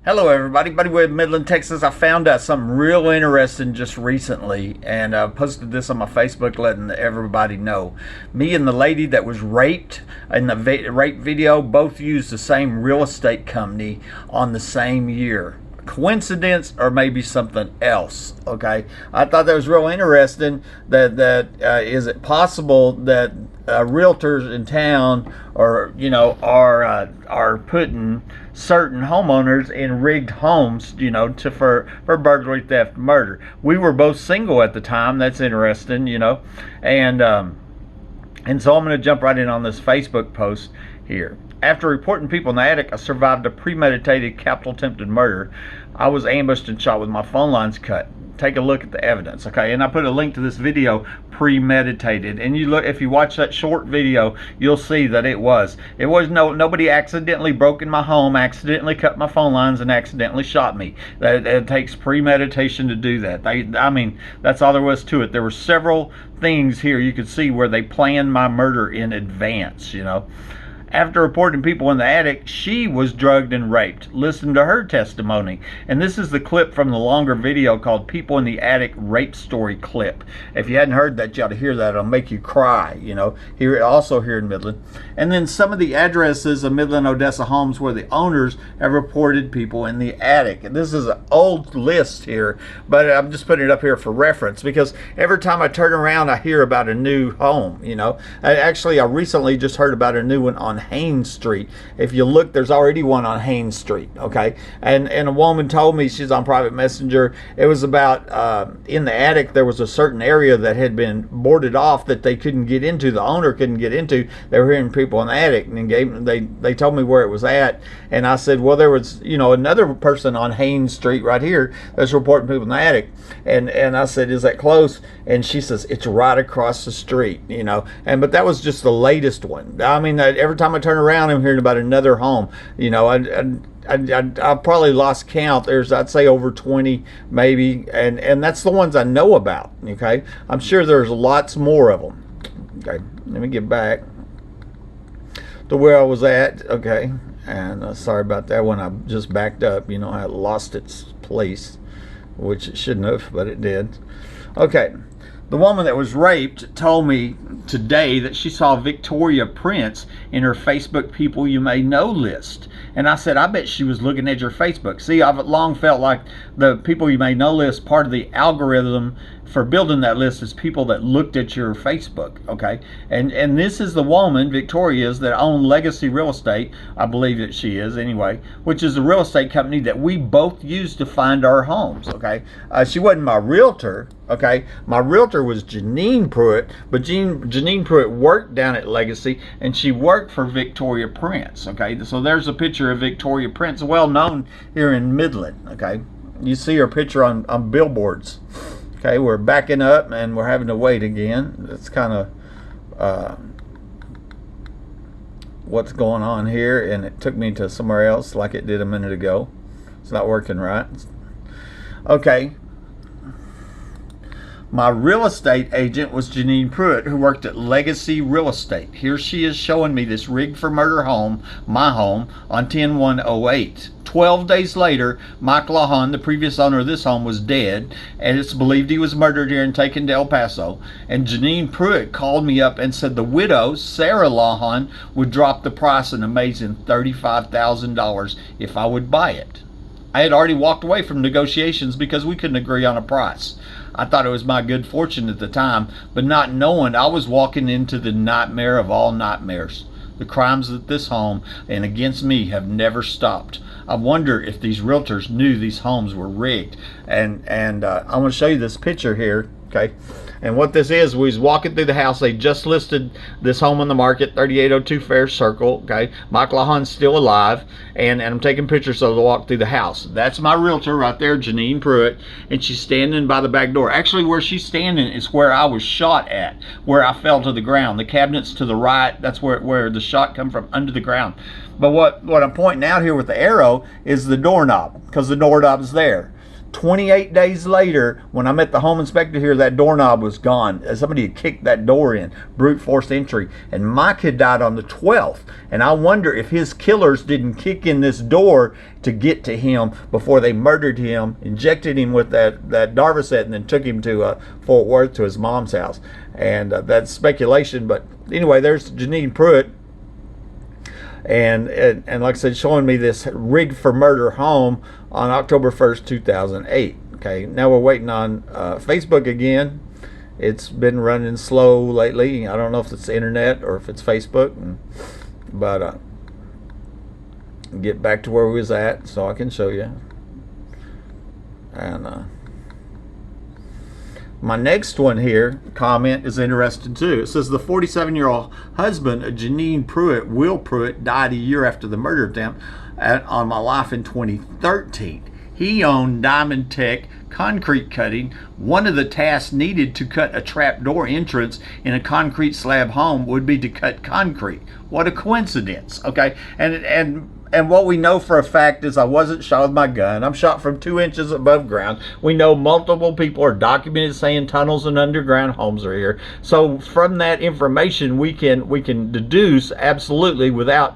Hello everybody, Buddy with Midland, Texas. I found out something real interesting just recently, and I posted this on my Facebook letting everybody know. Me and the lady that was raped in the rape video both used the same real estate company on the same year. Coincidence or maybe something else? Okay, I thought that was real interesting. Is it possible that realtors in town are putting certain homeowners in rigged homes, for burglary, theft, murder? We were both single at the time. That's interesting, and so I'm going to jump right in on this Facebook post here. After reporting people in the attic, I survived a premeditated capital attempted murder. I was ambushed and shot with my phone lines cut. Take a look at the evidence, okay? And I put a link to this video, premeditated. And you look, if you watch that short video, you'll see that it was nobody accidentally broke in my home, accidentally cut my phone lines, and accidentally shot me. It takes premeditation to do that. That's all there was to it. There were several things here you could see where they planned my murder in advance, After reporting people in the attic, she was drugged and raped. Listen to her testimony. And this is the clip from the longer video called People in the Attic Rape Story Clip. If you hadn't heard that, you ought to hear that. It'll make you cry, here in Midland. And then some of the addresses of Midland, Odessa homes where the owners have reported people in the attic. And this is an old list here, but I'm just putting it up here for reference because every time I turn around, I hear about a new home, I recently just heard about a new one on Haynes Street. If you look, there's already one on Haynes Street, okay? And a woman told me, she's on private messenger, it was about in the attic there was a certain area that had been boarded off that they couldn't get into, the owner couldn't get into. They were hearing people in the attic, and they told me where it was at, and I said, well, there was another person on Haynes Street right here that's reporting people in the attic, and I said, is that close? And she says, it's right across the street, but that was just the latest one. Every time I turn around, I'm hearing about another home. I probably lost count. There's, I'd say, over 20 maybe, and that's the ones I know about. Okay, I'm sure there's lots more of them. Okay, let me get back to where I was at. Okay, and sorry about that one. I just backed up. I lost its place, which it shouldn't have, but it did. Okay. The woman that was raped told me today that she saw Victoria Prince in her Facebook People You May Know list. And I said, I bet she was looking at your Facebook. See, I've long felt like the People You May Know list, part of the algorithm for building that list is people that looked at your Facebook, okay? And this is the woman, Victoria's, that owned Legacy Real Estate, I believe that she is anyway, which is a real estate company that we both used to find our homes, okay? She wasn't my realtor, okay? My realtor was Jeaneen Pruitt, but Jeaneen Pruitt worked down at Legacy, and she worked for Victoria Prince, okay? So there's a picture of Victoria Prince, well known here in Midland, okay? You see her picture on billboards. Okay, we're backing up and we're having to wait again. That's kind of what's going on here, and it took me to somewhere else like it did a minute ago. It's not working right. Okay. My real estate agent was Jeaneen Pruitt, who worked at Legacy Real Estate. Here she is showing me this rigged for murder home, my home, on 10/1/08. 12 days later, Mike Lawhon, the previous owner of this home, was dead, and it's believed he was murdered here and taken to El Paso. And Jeaneen Pruitt called me up and said the widow, Sarah Lawhon, would drop the price an amazing $35,000 if I would buy it. I had already walked away from negotiations because we couldn't agree on a price. I thought it was my good fortune at the time, but not knowing I was walking into the nightmare of all nightmares. The crimes at this home and against me have never stopped. I wonder if these realtors knew these homes were rigged. And I'm going to show you this picture here, okay? And what this is, we was walking through the house. They just listed this home on the market, 3802 Fair Circle, okay? Mike Lawhon's still alive, and I'm taking pictures of the walk through the house. That's my realtor right there, Jeaneen Pruitt, and she's standing by the back door. Actually, where she's standing is where I was shot at, where I fell to the ground. The cabinet's to the right. That's where the shot come from, under the ground. But what I'm pointing out here with the arrow is the doorknob, because the doorknob's there. 28 days later, when I met the home inspector here, that doorknob was gone. Somebody had kicked that door in, brute force entry. And Mike had died on the 12th. And I wonder if his killers didn't kick in this door to get to him before they murdered him, injected him with that Darvocet, and then took him to Fort Worth to his mom's house. And that's speculation. But anyway, there's Jeaneen Pruitt. And like I said, showing me this rigged for murder home on October 1st, 2008. Okay, now we're waiting on Facebook again. It's been running slow lately. I don't know if it's the internet or if it's Facebook, but get back to where we was at so I can show you. And my next one here, comment, is interesting too. It says the 47-year-old husband of Jeaneen Pruitt, Will Pruitt, died a year after the murder attempt on my life in 2013. He owned Diamond Tech concrete cutting. One of the tasks needed to cut a trapdoor entrance in a concrete slab home would be to cut concrete. What a coincidence, okay? And what we know for a fact is I wasn't shot with my gun. I'm shot from 2 inches above ground. We know multiple people are documented saying tunnels and underground homes are here. So from that information, we can deduce absolutely without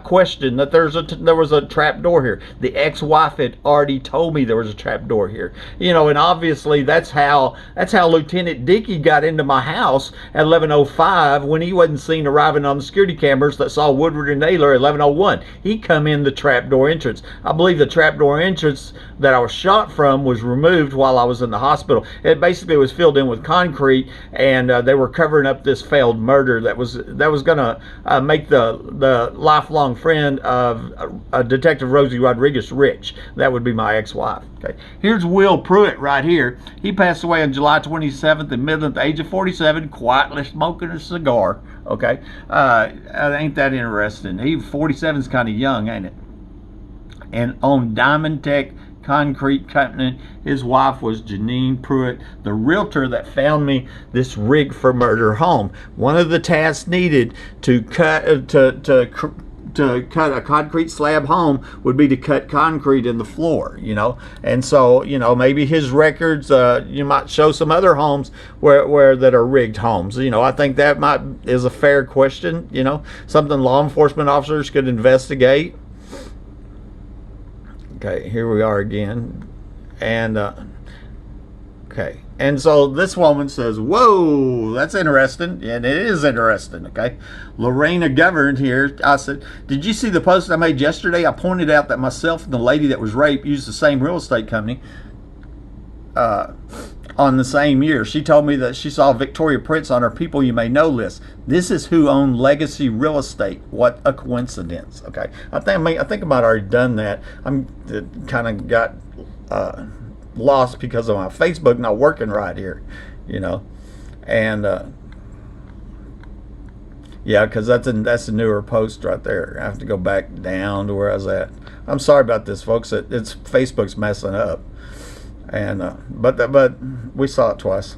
question that there was a trap door here. The ex-wife had already told me there was a trap door here. You know, and obviously that's how Lieutenant Dickey got into my house at 11:05 when he wasn't seen arriving on the security cameras that saw Woodward and Naylor at 11:01. He come in the trapdoor entrance. I believe the trapdoor entrance that I was shot from was removed while I was in the hospital. It basically was filled in with concrete, and they were covering up this failed murder that was going to make the lifelong friend of Detective Rosie Rodriguez rich. That would be my ex-wife. Okay, here's Will Pruitt right here. He passed away on July 27th in Midland at the age of 47, quietly smoking a cigar. Okay, ain't that interesting? 47 is kind of young, ain't it? And on Diamond Tech Concrete Company, his wife was Jeaneen Pruitt, the realtor that found me this rig for murder home. One of the tasks needed to cut a concrete slab home would be to cut concrete in the floor, you know. And so, you know, maybe his records, you might show some other homes where that are rigged homes. You know, I think that is a fair question, you know, something law enforcement officers could investigate. Okay, here we are again. And okay, and so this woman says, whoa, that's interesting. And it is interesting. Okay, Lorena Governed here. I said, did you see the post I made yesterday? I pointed out that myself and the lady that was raped used the same real estate company on the same year. She told me that she saw Victoria Prince on her People You May Know list. This is who owned Legacy Real Estate. What a coincidence. Okay, I think I might have already done that. I'm kind of got lost because of my Facebook not working right here, you know. And yeah, because that's a newer post right there. I have to go back down to where I was at. I'm sorry about this, folks. It's Facebook's messing up. And but we saw it twice.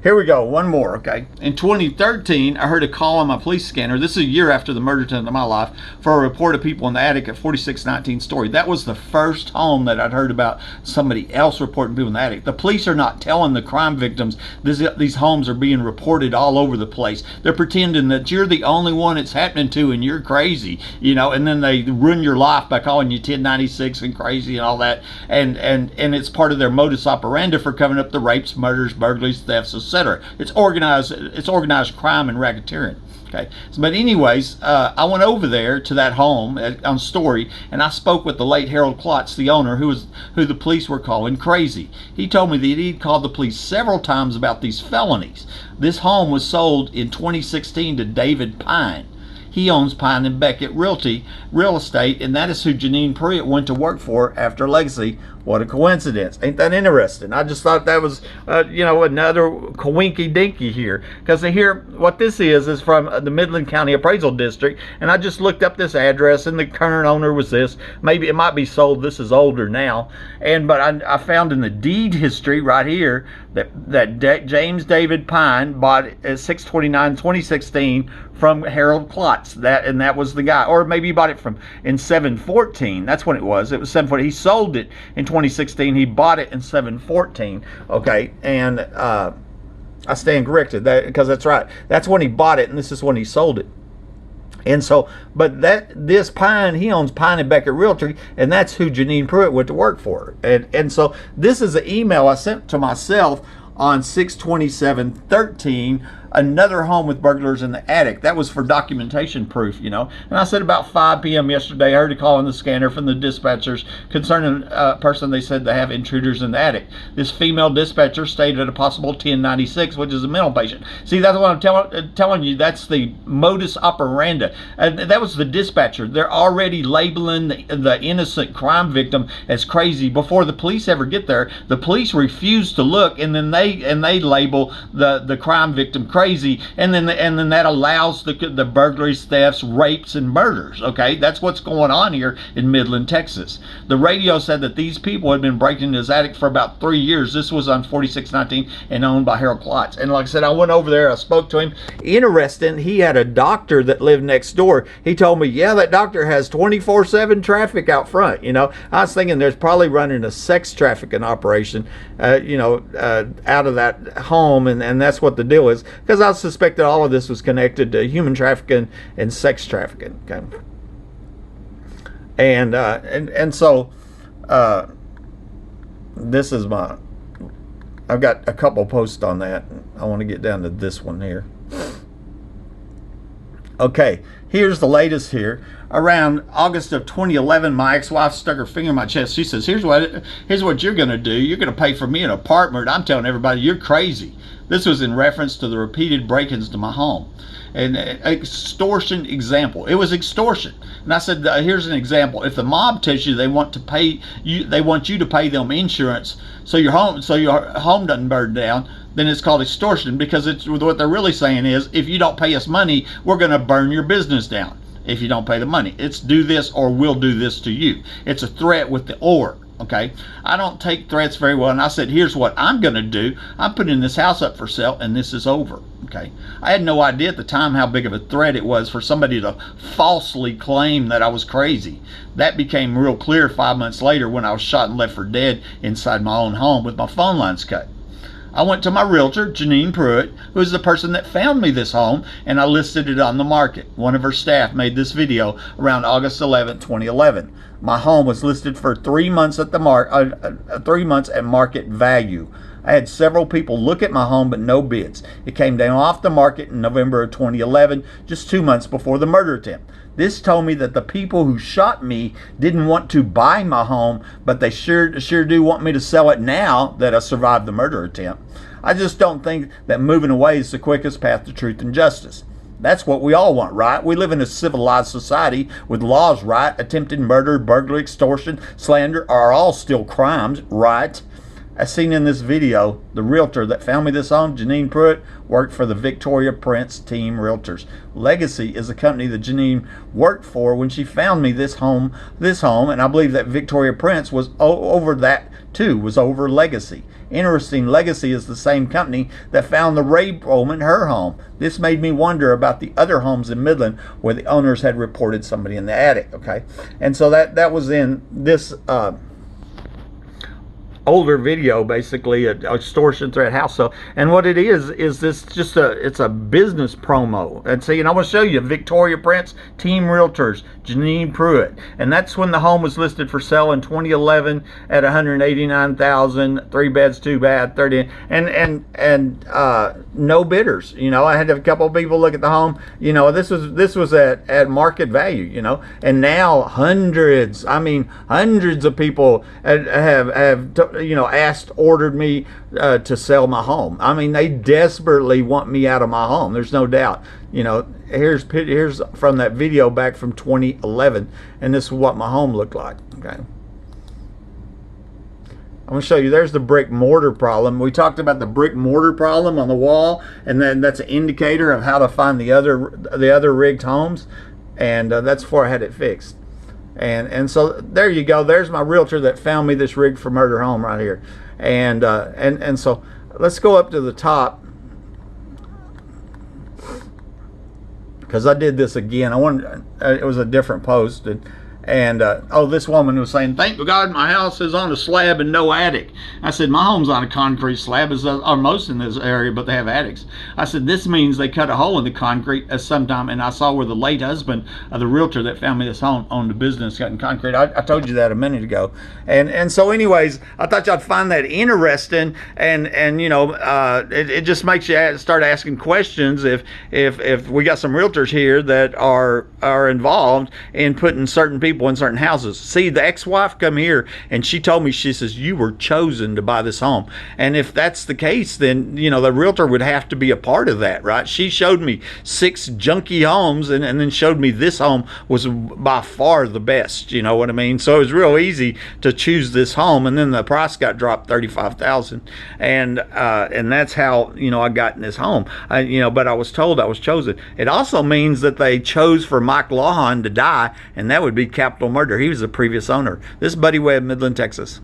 Here we go, one more, okay? In 2013, I heard a call on my police scanner. This is a year after the murder attempt in my life for a report of people in the attic at 4619 Story. That was the first home that I'd heard about somebody else reporting people in the attic. The police are not telling the crime victims these homes are being reported all over the place. They're pretending that you're the only one it's happening to and you're crazy, you know, and then they ruin your life by calling you 1096 and crazy and all that. And it's part of their modus operandi for covering up the rapes, murders, burglaries, thefts, etc. It's organized crime and racketeering. Okay, but anyways, I went over there to that home on Story, and I spoke with the late Harold Klotz, the owner, who the police were calling crazy. He told me that he'd called the police several times about these felonies. This home was sold in 2016 to David Pine. He owns Pine and Beckett Real Estate, and that is who Jeaneen Pruitt went to work for after Legacy. What a coincidence. Ain't that interesting? I just thought that was, you know, another coinky dinky here. Because here, what this is from the Midland County Appraisal District, and I just looked up this address, and the current owner was this. Maybe it might be sold. This is older now. But I found in the deed history right here that James David Pine bought it at 629 2016 from Harold Klotz. That was the guy. Or maybe he bought it from in 714. That's when it was. It was 714. He sold it in 2016. He bought it in 714. Okay, and I stand corrected because that's right. That's when he bought it, and this is when he sold it. And so, but this Pine, he owns Pine and Beckett Realty, and that's who Jeaneen Pruitt went to work for. And so this is an email I sent to myself on 6/27/13, another home with burglars in the attic. That was for documentation proof, you know. And I said about 5 p.m. yesterday, I heard a call on the scanner from the dispatchers concerning a person they said they have intruders in the attic. This female dispatcher stated a possible 1096, which is a mental patient. See, that's what I'm telling you. That's the modus operandi. And that was the dispatcher. They're already labeling the innocent crime victim as crazy before the police ever get there. The police refuse to look, and then they label the crime victim crazy. And then that allows the burglaries, thefts, rapes, and murders. Okay, that's what's going on here in Midland, Texas. The radio said that these people had been breaking his attic for about 3 years. This was on 4619 and owned by Harold Klotz. And like I said, I went over there, I spoke to him. Interesting, he had a doctor that lived next door. He told me, yeah, that doctor has 24/7 traffic out front. You know, I was thinking there's probably running a sex trafficking operation, out of that home, and that's what the deal is. Because I suspect that all of this was connected to human trafficking and sex trafficking. Okay, and so this is I've got a couple posts on that. I want to get down to this one here. Okay, here's the latest here. Around August of 2011, my ex-wife stuck her finger in my chest. She says, here's what you're going to do. You're going to pay for me an apartment. I'm telling everybody, you're crazy. This was in reference to the repeated break-ins to my home. An extortion example. It was extortion. And I said, here's an example. If the mob tells you they want you to pay them insurance so your home doesn't burn down, then it's called extortion, because what they're really saying is, if you don't pay us money, we're going to burn your business down. If you don't pay the money, it's do this or we'll do this to you. It's a threat with the or. Okay, I don't take threats very well, and I said, here's what I'm going to do. I'm putting this house up for sale, and this is over. Okay, I had no idea at the time how big of a threat it was for somebody to falsely claim that I was crazy. That became real clear 5 months later when I was shot and left for dead inside my own home with my phone lines cut. I went to my realtor, Jeaneen Pruitt, who is the person that found me this home, and I listed it on the market. One of her staff made this video around August 11, 2011. My home was listed for 3 months at 3 months at market value. I had several people look at my home, but no bids. It came down off the market in November of 2011, just 2 months before the murder attempt. This told me that the people who shot me didn't want to buy my home, but they sure do want me to sell it now that I survived the murder attempt. I just don't think that moving away is the quickest path to truth and justice. That's what we all want, right? We live in a civilized society with laws, right? Attempted murder, burglary, extortion, slander are all still crimes, right? As seen in this video, the realtor that found me this home, Jeaneen Pruitt, worked for the Victoria Prince Team Realtors. Legacy is a company that Jeaneen worked for when she found me this home, and I believe that Victoria Prince was over that too, was over Legacy. Interesting, Legacy is the same company that found the rape woman her home. This made me wonder about the other homes in Midland where the owners had reported somebody in the attic. Okay, and so that was in this older video, basically, a extortion threat house. So, and what it is this just it's a business promo. And see, and I want to show you Victoria Prince Team Realtors, Jeaneen Pruitt, and that's when the home was listed for sale in 2011 at 189,000, 3 beds, 2 bath, 30, and no bidders. You know, I had a couple of people look at the home. You know, this was at market value. You know, and now hundreds of people have ordered me to sell my home. I mean, they desperately want me out of my home. There's no doubt. You know, here's from that video back from 2011, and this is what my home looked like. Okay, I'm going to show you. There's the brick mortar problem. We talked about the brick mortar problem on the wall, and then that's an indicator of how to find the other rigged homes, and that's before I had it fixed. And so there you go. There's my realtor that found me this rigged for murder home right here. And so let's go up to the top. because I did this again. I wanted, it was a different post, and oh, this woman was saying, thank God my house is on a slab and no attic. I said, my home's on a concrete slab, as are most in this area, but they have attics. I said, this means they cut a hole in the concrete at some time, and I saw where the late husband of the realtor that found me this home owned a business cutting concrete. I told you that a minute ago. And so anyways, I thought y'all find that interesting, and you know, it just makes you start asking questions if we got some realtors here that are involved in putting certain people in certain houses. See, the ex-wife come here and she told me, she says, you were chosen to buy this home. And if that's the case, then, you know, the realtor would have to be a part of that, right? She showed me 6 junky homes and then showed me this home was by far the best, you know what I mean? So it was real easy to choose this home, and then the price got dropped $35,000, and that's how, you know, I got in this home. You know, but I was told I was chosen. It also means that they chose for Mike Lawhon to die, and that would be capital murder. He was the previous owner. This is Buddy Webb, Midland, Texas.